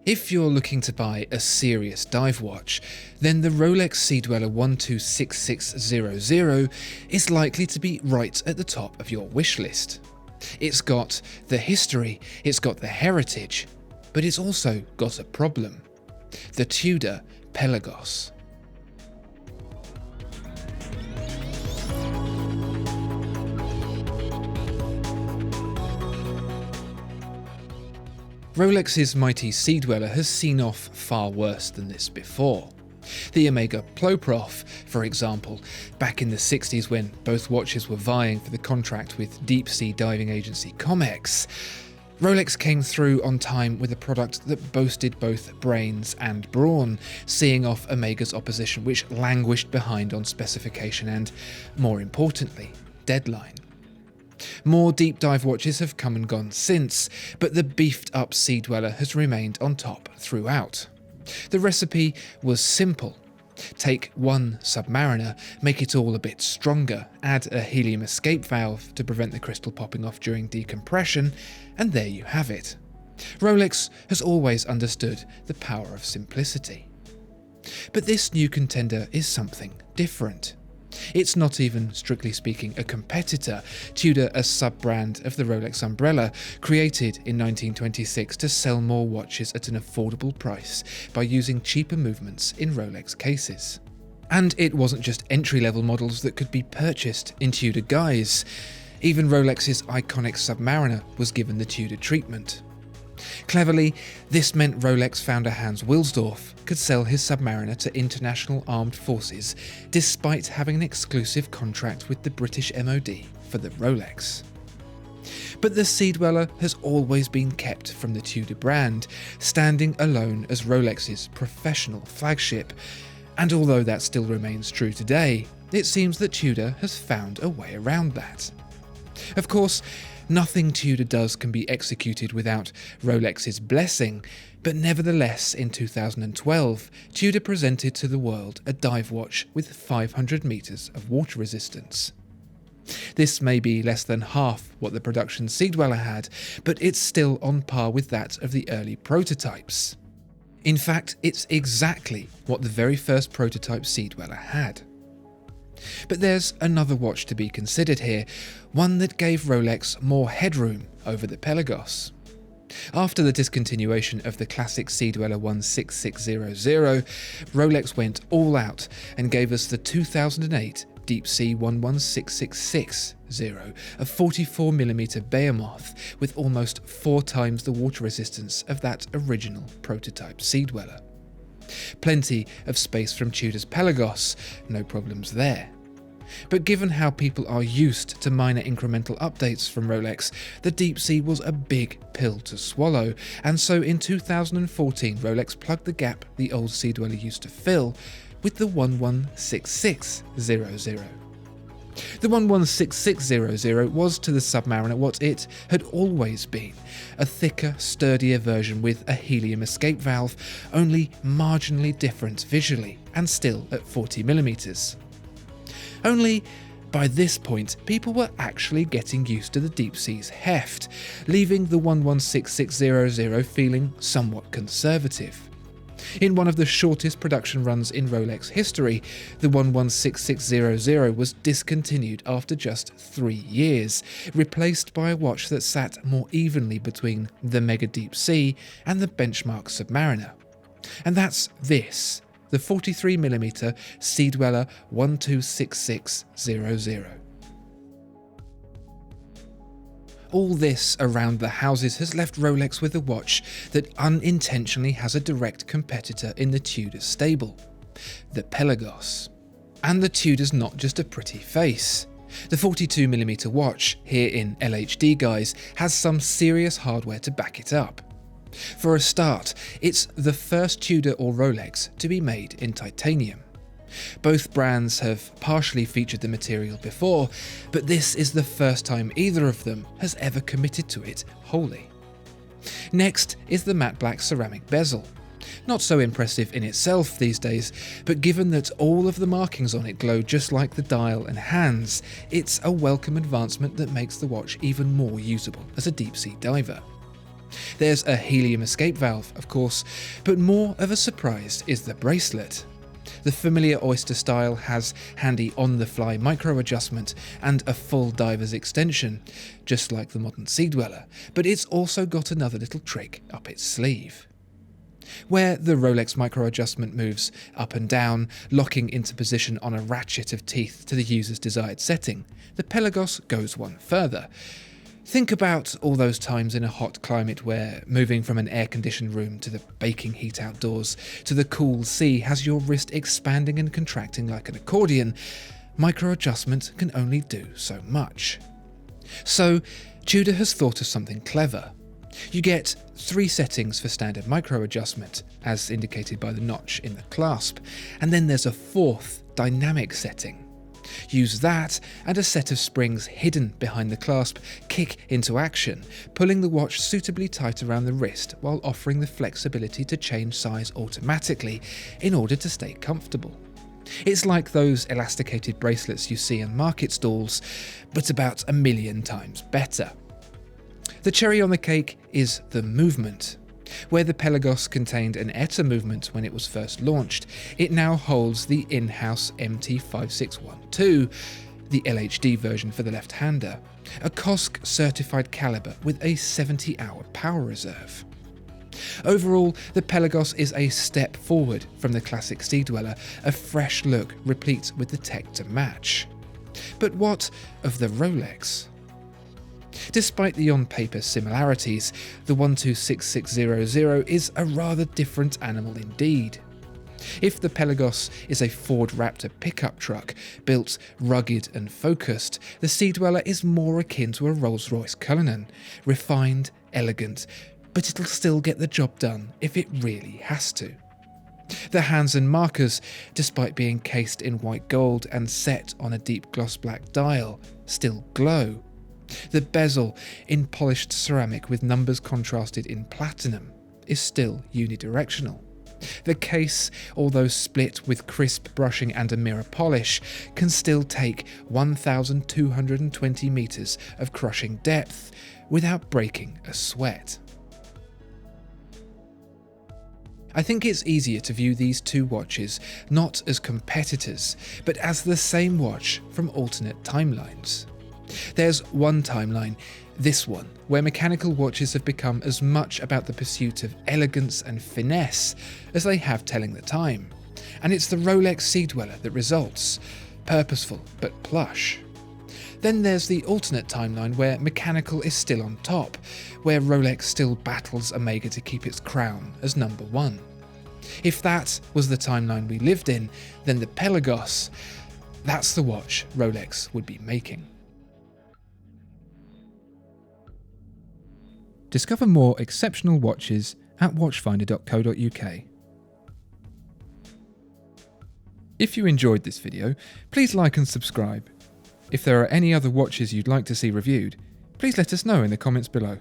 If you're looking to buy a serious dive watch, then the Rolex Sea Dweller 126600 is likely to be right at the top of your wish list. It's got the history, it's got the heritage, but it's also got a problem: the Tudor Pelagos. Rolex's mighty Sea Dweller has seen off far worse than this before. The Omega Ploprof, for example, back in the 60s when both watches were vying for the contract with deep-sea diving agency Comex, Rolex came through on time with a product that boasted both brains and brawn, seeing off Omega's opposition, which languished behind on specification and, more importantly, deadline. More deep dive watches have come and gone since, but the beefed up Sea Dweller has remained on top throughout. The recipe was simple. Take one Submariner, make it all a bit stronger, add a helium escape valve to prevent the crystal popping off during decompression, and there you have it. Rolex has always understood the power of simplicity. But this new contender is something different. It's not even, strictly speaking, a competitor. Tudor, a sub-brand of the Rolex umbrella, created in 1926 to sell more watches at an affordable price by using cheaper movements in Rolex cases. And it wasn't just entry-level models that could be purchased in Tudor guise. Even Rolex's iconic Submariner was given the Tudor treatment. Cleverly, this meant Rolex founder Hans Wilsdorf could sell his Submariner to international armed forces despite having an exclusive contract with the British MOD for the Rolex. But the Sea Dweller has always been kept from the Tudor brand, standing alone as Rolex's professional flagship, and although that still remains true today, it seems that Tudor has found a way around that. Of course, nothing Tudor does can be executed without Rolex's blessing, but nevertheless in 2012, Tudor presented to the world a dive watch with 500 meters of water resistance. This may be less than half what the production Sea Dweller had, but it's still on par with that of the early prototypes. In fact, it's exactly what the very first prototype Sea Dweller had. But there's another watch to be considered here, one that gave Rolex more headroom over the Pelagos. After the discontinuation of the classic Sea Dweller 16600, Rolex went all out and gave us the 2008 Deep Sea 11660, a 44mm behemoth with almost 4 times the water resistance of that original prototype Sea Dweller. Plenty of space from Tudor's Pelagos, no problems there. But given how people are used to minor incremental updates from Rolex, the Deep Sea was a big pill to swallow, and so in 2014 Rolex plugged the gap the old Sea Dweller used to fill with the 11660. The 11660 was to the Submariner what it had always been, a thicker, sturdier version with a helium escape valve, only marginally different visually, and still at 40mm. Only, by this point, people were actually getting used to the Deep Sea's heft, leaving the 11660 feeling somewhat conservative. In one of the shortest production runs in Rolex history, the 11660 was discontinued after just 3 years, replaced by a watch that sat more evenly between the Mega Deep Sea and the benchmark Submariner. And that's this, the 43mm Sea Dweller 126600. All this around the houses has left Rolex with a watch that unintentionally has a direct competitor in the Tudor stable, the Pelagos. And the Tudor's not just a pretty face. The 42mm watch, here in LHD guise, has some serious hardware to back it up. For a start, it's the first Tudor or Rolex to be made in titanium. Both brands have partially featured the material before, but this is the first time either of them has ever committed to it wholly. Next is the matte black ceramic bezel. Not so impressive in itself these days, but given that all of the markings on it glow just like the dial and hands, it's a welcome advancement that makes the watch even more usable as a deep sea diver. There's a helium escape valve, of course, but more of a surprise is the bracelet. The familiar Oyster style has handy on-the-fly micro-adjustment and a full diver's extension, just like the modern Sea Dweller, but it's also got another little trick up its sleeve. Where the Rolex micro-adjustment moves up and down, locking into position on a ratchet of teeth to the user's desired setting, the Pelagos goes one further. Think about all those times in a hot climate where moving from an air-conditioned room to the baking heat outdoors to the cool sea has your wrist expanding and contracting like an accordion. Micro-adjustment can only do so much. So, Tudor has thought of something clever. You get 3 settings for standard micro-adjustment, as indicated by the notch in the clasp, and then there's a 4th dynamic setting. Use that and a set of springs hidden behind the clasp kick into action, pulling the watch suitably tight around the wrist while offering the flexibility to change size automatically in order to stay comfortable. It's like those elasticated bracelets you see in market stalls, but about 1,000,000 times better. The cherry on the cake is the movement. Where the Pelagos contained an ETA movement when it was first launched, it now holds the in-house MT5612, the LHD version for the left-hander, a COSC-certified caliber with a 70-hour power reserve. Overall, the Pelagos is a step forward from the classic Sea Dweller, a fresh look replete with the tech to match. But what of the Rolex? Despite the on-paper similarities, the 126600 is a rather different animal indeed. If the Pelagos is a Ford Raptor pickup truck, built rugged and focused, the Sea Dweller is more akin to a Rolls-Royce Cullinan, refined, elegant, but it'll still get the job done if it really has to. The hands and markers, despite being cased in white gold and set on a deep gloss black dial, still glow. The bezel, in polished ceramic with numbers contrasted in platinum, is still unidirectional. The case, although split with crisp brushing and a mirror polish, can still take 1,220 meters of crushing depth without breaking a sweat. I think it's easier to view these two watches not as competitors, but as the same watch from alternate timelines. There's one timeline, this one, where mechanical watches have become as much about the pursuit of elegance and finesse as they have telling the time. And it's the Rolex Sea Dweller that results, purposeful but plush. Then there's the alternate timeline where mechanical is still on top, where Rolex still battles Omega to keep its crown as number one. If that was the timeline we lived in, then the Pelagos, that's the watch Rolex would be making. Discover more exceptional watches at watchfinder.co.uk. If you enjoyed this video, please like and subscribe. If there are any other watches you'd like to see reviewed, please let us know in the comments below.